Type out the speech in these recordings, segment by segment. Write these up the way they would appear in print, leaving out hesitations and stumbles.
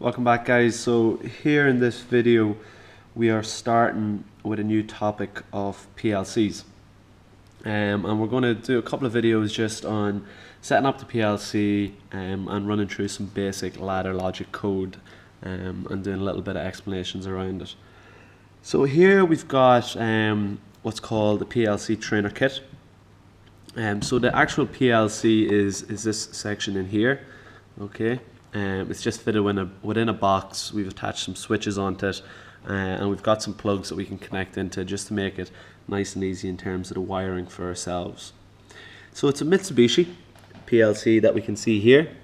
Welcome back, guys. So here in this video we are starting with a new topic of PLCs, and we're going to do a couple of videos just on setting up the PLC and running through some basic ladder logic code and doing a little bit of explanations around it. So here we've got what's called the PLC trainer kit. So the actual PLC is this section in here. Okay, it's just fitted within a box. We've attached some switches onto it, and we've got some plugs that we can connect into just to make it nice and easy in terms of the wiring for ourselves. So it's a Mitsubishi PLC that we can see here,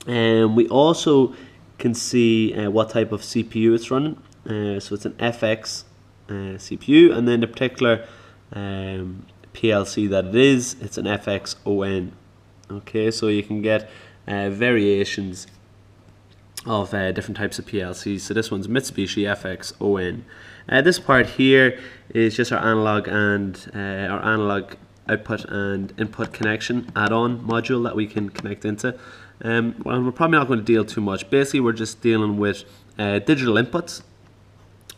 and we also can see what type of CPU it's running. So it's an FX CPU, and then the particular PLC that it is, it's an FX-ON. Okay, so you can get variations of different types of PLCs. So this one's Mitsubishi FX-ON. This part here is just our analog output and input connection add-on module that we can connect into. Well, we're probably not going to deal too much. Basically, we're just dealing with digital inputs,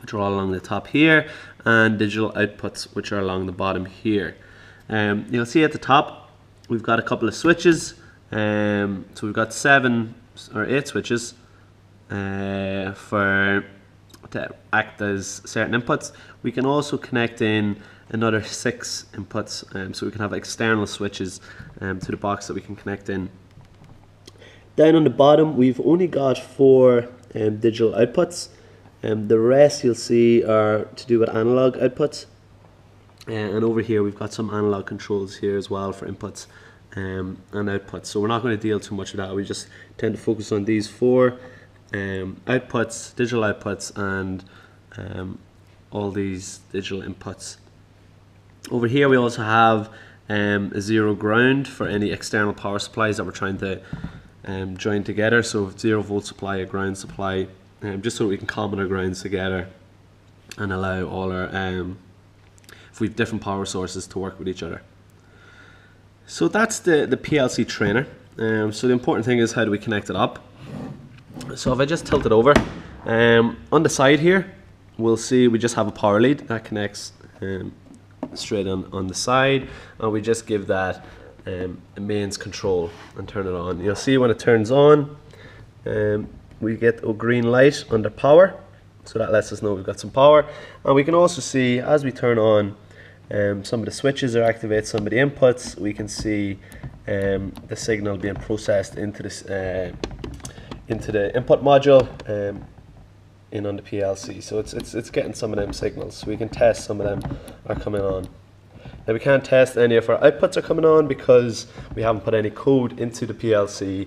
which are all along the top here, and digital outputs, which are along the bottom here. You'll see at the top we've got a couple of switches. So we've got 7 or 8 switches to act as certain inputs. We can also connect in another 6 inputs, so we can have external switches to the box that we can connect in. Down on the bottom we've only got 4 digital outputs. The rest you'll see are to do with analog outputs, and over here we've got some analog controls here as well for inputs and outputs. So we're not going to deal too much with that. We just tend to focus on these 4 outputs, digital outputs, and all these digital inputs. Over here we also have a 0 ground for any external power supplies that we're trying to join together. So 0 volt supply, a ground supply, just so we can common our grounds together and allow all our if we have different power sources to work with each other. So that's the PLC trainer. So the important thing is, how do we connect it up? So if I just tilt it over, on the side here we'll see we just have a power lead that connects straight on the side, and we just give that a mains control and turn it on. You'll see when it turns on, we get a green light under power, so that lets us know we've got some power. And we can also see, as we turn on some of the switches or activate some of the inputs, we can see the signal being processed into the input module in on the PLC. So it's getting some of them signals, so we can test some of them are coming on. Now we can't test any of our outputs are coming on because we haven't put any code into the PLC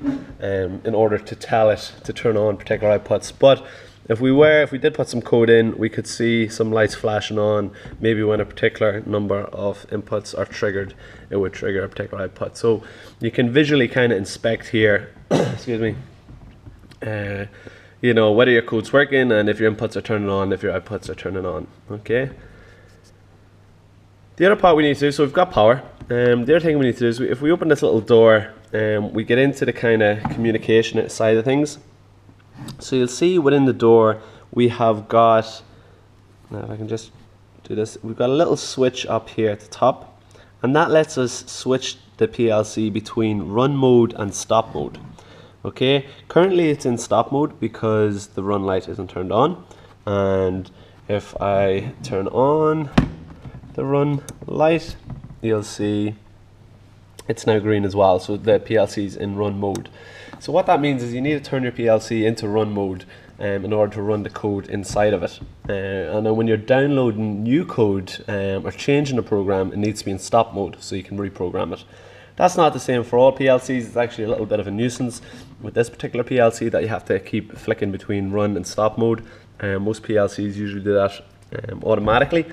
in order to tell it to turn on particular outputs. But if we did put some code in, we could see some lights flashing on. Maybe when a particular number of inputs are triggered, it would trigger a particular output. So you can visually kind of inspect here, excuse me, you know, whether your code's working and if your inputs are turning on, if your outputs are turning on. Okay. The other part we need to do, so we've got power. The other thing we need to do is, if we open this little door, we get into the kind of communication side of things. So you'll see within the door we have got, now if I can just do this, we've got a little switch up here at the top, and that lets us switch the PLC between run mode and stop mode. Okay, currently it's in stop mode because the run light isn't turned on, and if I turn on the run light, you'll see it's now green as well, so the PLC is in run mode. So what that means is you need to turn your PLC into run mode in order to run the code inside of it. And then when you're downloading new code or changing a program, it needs to be in stop mode so you can reprogram it. That's not the same for all PLCs. It's actually a little bit of a nuisance with this particular PLC that you have to keep flicking between run and stop mode. Most PLCs usually do that automatically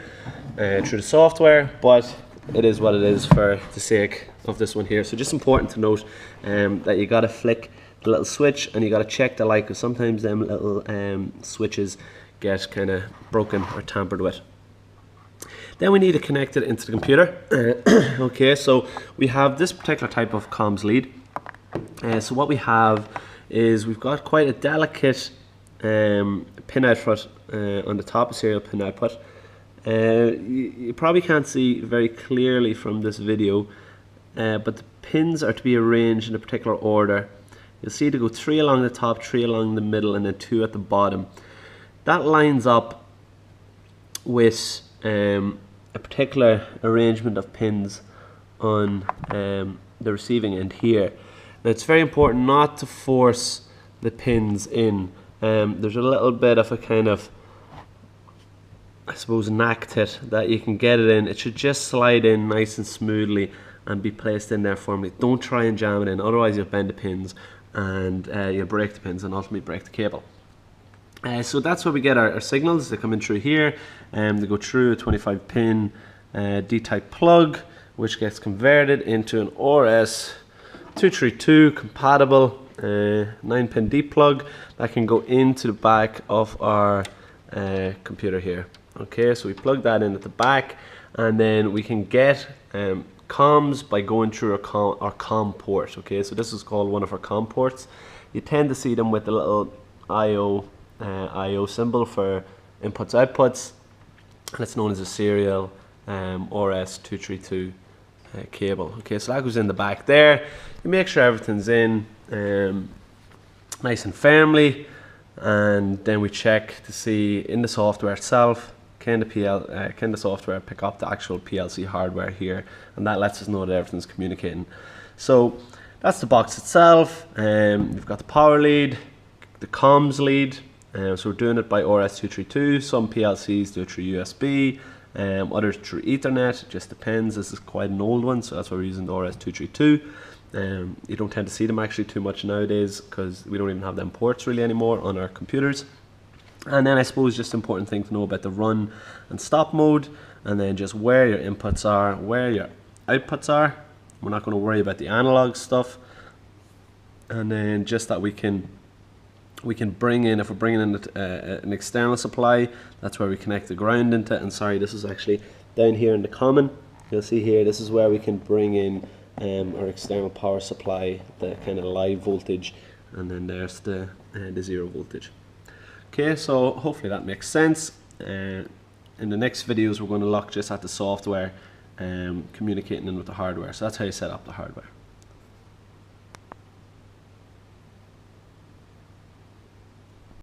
through the software, but it is what it is for the sake of this one here. So just important to note that you got to flick the little switch and you got to check the light, because sometimes them little switches get kind of broken or tampered with. Then we need to connect it into the computer. Okay, so we have this particular type of comms lead. So what we have is we've got quite a delicate pin output on the top of serial pin output. You probably can't see very clearly from this video, but the pins are to be arranged in a particular order. You'll see to go 3 along the top, 3 along the middle, and then 2 at the bottom. That lines up with a particular arrangement of pins on the receiving end here. Now it's very important not to force the pins in. There's a little bit of a kind of, I suppose, knack to it that you can get it in. It should just slide in nice and smoothly and be placed in there firmly. Don't try and jam it in, otherwise you'll bend the pins and you'll break the pins and ultimately break the cable. So that's where we get our signals. They come in through here, they go through a 25 pin D-type plug, which gets converted into an RS232 compatible 9-pin D plug that can go into the back of our computer here. Okay, so we plug that in at the back, and then we can get comms by going through our COM port. Okay, so this is called one of our COM ports. You tend to see them with the little IO symbol for inputs outputs, and it's known as a serial RS232 cable. Okay, so that goes in the back there. You make sure everything's in nice and firmly, and then we check to see in the software itself, can the software pick up the actual PLC hardware here, and that lets us know that everything's communicating. So that's the box itself. We've got the power lead, the comms lead, so we're doing it by RS232. Some PLCs do it through USB, others through Ethernet. It just depends. This is quite an old one, so that's why we're using the RS232. You don't tend to see them actually too much nowadays because we don't even have them ports really anymore on our computers. And then I suppose just important thing to know about the run and stop mode, and then just where your inputs are, where your outputs are. We're not going to worry about the analog stuff. And then just that we can bring in, if we're bringing in an external supply, that's where we connect the ground into it. And sorry, this is actually down here in the common. You'll see here, this is where we can bring in our external power supply, the kind of live voltage, and then there's the 0 voltage. Okay, so hopefully that makes sense. In the next videos we're going to look just at the software communicating in with the hardware. So that's how you set up the hardware.